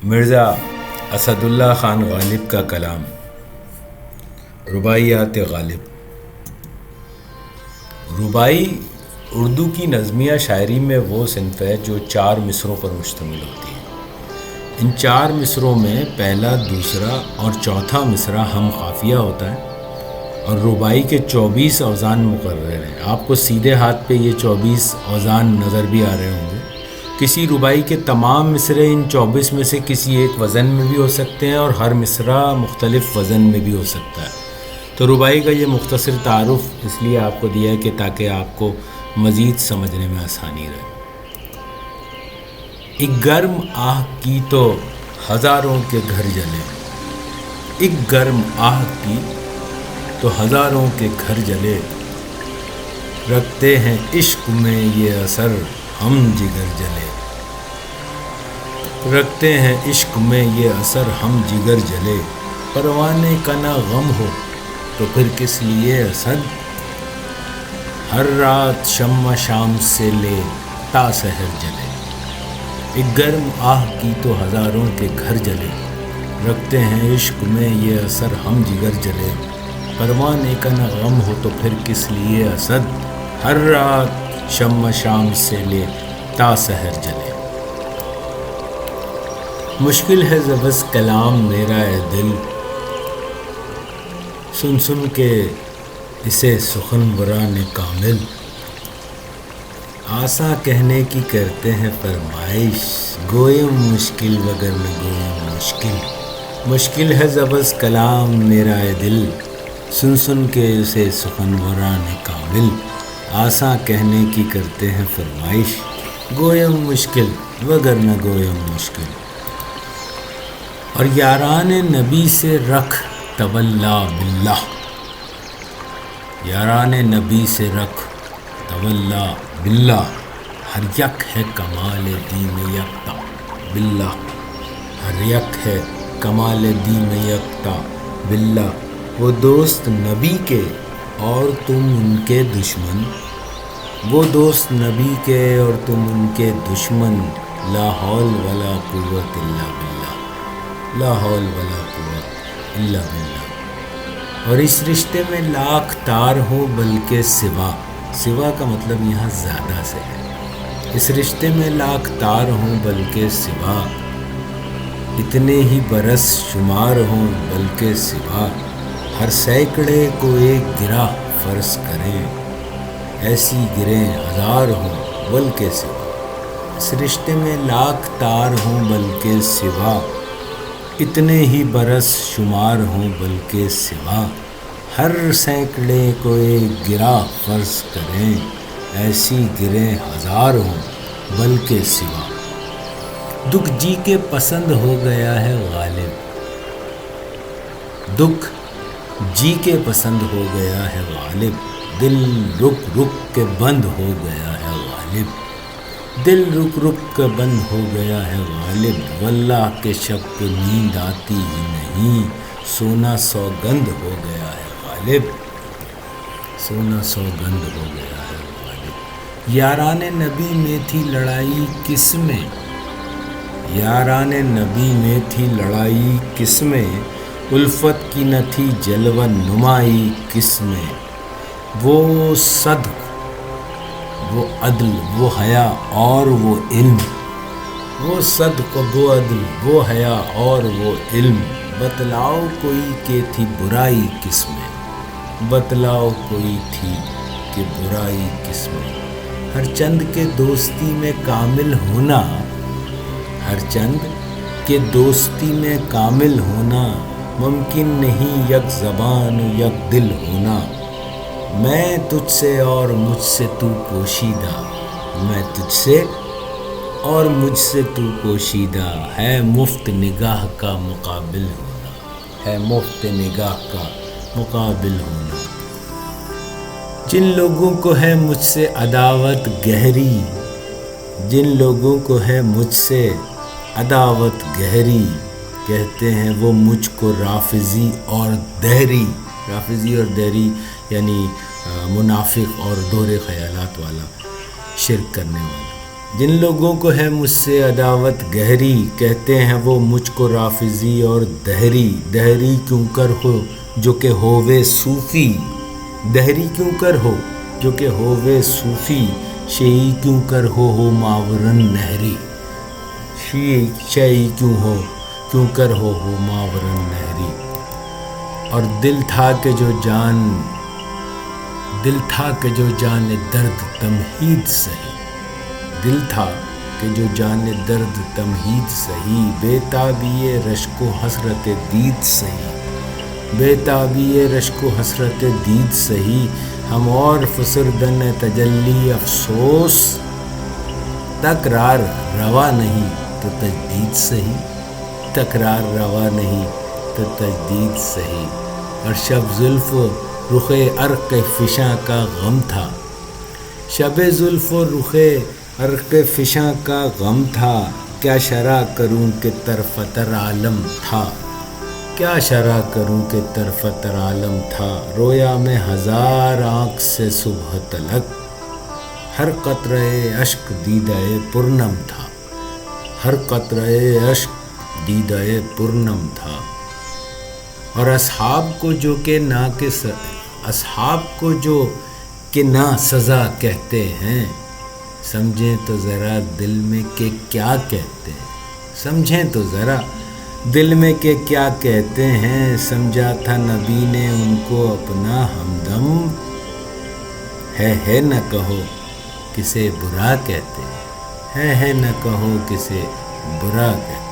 مرزا اسد اللہ خان غالب کا کلام رباعیات غالب۔ رباعی اردو کی نظمیہ شاعری میں وہ صنف ہے جو 4 مصروں پر مشتمل ہوتی ہے۔ ان 4 مصروں میں پہلا، دوسرا اور چوتھا مصرع ہم قافیہ ہوتا ہے اور رباعی کے 24 اوزان مقرر ہیں۔ آپ کو سیدھے ہاتھ پہ یہ 24 اوزان نظر بھی آ رہے ہوں گے۔ کسی رباعی کے تمام مصرے ان 24 میں سے کسی ایک وزن میں بھی ہو سکتے ہیں اور ہر مصرع مختلف وزن میں بھی ہو سکتا ہے۔ تو رباعی کا یہ مختصر تعارف اس لیے آپ کو دیا ہے کہ تاکہ آپ کو مزید سمجھنے میں آسانی رہے۔ ایک گرم آہ کی تو ہزاروں کے گھر جلے، ایک گرم آہ کی تو ہزاروں کے گھر جلے، رکھتے ہیں عشق میں یہ اثر ہم جگر جلے، رکھتے ہیں عشق میں یہ اثر ہم جگر جلے، پروانے کا نہ غم ہو تو پھر کس لیے اسد، ہر رات شمع شام سے لے تا سحر جلے، ایک گرم آہ کی تو ہزاروں کے گھر جلے، رکھتے ہیں عشق میں یہ اثر ہم جگر جلے، پروانے کا نہ غم ہو تو پھر کس لیے اسد، ہر رات شمع شام سے لے تا سحر جلے۔ مشکل ہے ضبط کلام میرا اے دل، سن سن کے اسے سخنوران کامل، آساں کہنے کی کرتے ہیں فرمائش، گویم مشکل وگرنہ گویم مشکل، مشکل ہے ضبط کلام میرا اے دل، سن سن کے اسے سخنوران کامل، آساں کہنے کی کرتے ہیں فرمائش، گویم مشکل وگرنہ گویم مشکل۔ اور یاران نبی سے رکھ تولا باللہ، یاران نبی سے رکھ تولا باللہ، ہر یک ہے کمال دین یکتا باللہ، ہر یک ہے کمال دین یکتا باللہ، وہ دوست نبی کے اور تم ان کے دشمن، وہ دوست نبی کے اور تم ان کے دشمن، لا حول ولا قوت الا باللہ، لا حول ولا قوت الا باللہ۔ اور اس رشتے میں لاکھ تار ہو بلکہ سوا، سوا کا مطلب یہاں زیادہ سے ہے، اس رشتے میں لاکھ تار ہوں بلکہ سوا، اتنے ہی برس شمار ہوں بلکہ سوا، ہر سینکڑے کو ایک گرہ فرض کریں، ایسی گریں ہزار ہوں بلکہ سوا، اس رشتے میں لاکھ تار ہوں بلکہ سوا، اتنے ہی برس شمار ہوں بلکہ سوا، ہر سینکڑے کو ایک گرہ فرض کریں، ایسی گریں ہزار ہوں بلکہ سوا، دکھ جی کے پسند ہو گیا ہے غالب، دکھ جی کے پسند ہو گیا ہے غالب، دل رک رک کے بند ہو گیا ہے غالب، دل رک رک کے بند ہو گیا ہے غالب، واللہ کے شب کو نیند آتی ہی نہیں، سونا سوگند ہو گیا ہے غالب، سونا سوگند ہو گیا ہے غالب۔ یاران نبی میں تھی لڑائی کس میں، یاران نبی میں تھی لڑائی کس میں، الفت کی نہ تھی جلوہ نمائی کس میں، وہ صدق وہ عدل وہ حیا اور وہ علم، وہ صدق وہ عدل وہ حیا اور وہ علم، بتلاؤ کوئی کہ تھی برائی کس میں، بتلاؤ کوئی تھی کہ برائی کس میں، ہر چند کے دوستی میں کامل ہونا، ہر چند کے دوستی میں کامل ہونا، ممکن نہیں یک زبان و یک دل ہونا، میں تجھ سے اور مجھ سے تو پوشیدہ، میں تجھ سے اور مجھ سے تو پوشیدہ، ہے مفت نگاہ کا مقابل ہونا، ہے مفت نگاہ کا مقابل ہونا، جن لوگوں کو ہے مجھ سے عداوت گہری، جن لوگوں کو ہے مجھ سے عداوت گہری، کہتے ہیں وہ مجھ کو رافضی اور دہری، رافضی اور دہری یعنی منافق اور دور خیالات والا، شرک کرنے والا، جن لوگوں کو ہے مجھ سے عداوت گہری، کہتے ہیں وہ مجھ کو رافضی اور دہری۔ دہری کیوں کر ہو جو کہ ہووے صوفی، دہری کیوں کر ہو جو کہ ہووے صوفی، شیعی کیوں کر ہو ماورن نہری، شیعی کیوں کر ہو ماورن نہری۔ اور دل تھا کہ جو جان درد تمہید سہی، دل تھا کہ جو جان درد تمہید سہی، بے تابی رشک و حسرت دید سہی، بے تابی رشک و حسرت دید سہی، ہم اور فسردن تجلی افسوس، تکرار روا نہیں تو تجدید سہی، تکرار روا نہیں تو تجدید سہی۔ اور شب زلف رخ عرق فشاں کا غم تھا، شب زلف و رخ عرق فشاں کا غم تھا، کیا شرح کروں کہ طرفتر عالم تھا، کیا شرح کروں کہ طرفتر عالم تھا۔ رویا میں ہزار آنکھ سے صبح تلک، ہر قطرہ اشک دیدہ پرنم تھا، ہر قطرہ اشک دیدہ پرنم تھا۔ اور اصحاب کو جو کہ نہ سزا کہتے ہیں، سمجھیں تو ذرا دل میں کہ کیا کہتے ہیں، سمجھیں تو ذرا دل میں کہ کیا کہتے ہیں۔ سمجھا تھا نبی نے ان کو اپنا ہمدم، ہے نہ کہو کسے برا کہتے ہیں، ہے نہ کہو کسے برا کہتے ہیں۔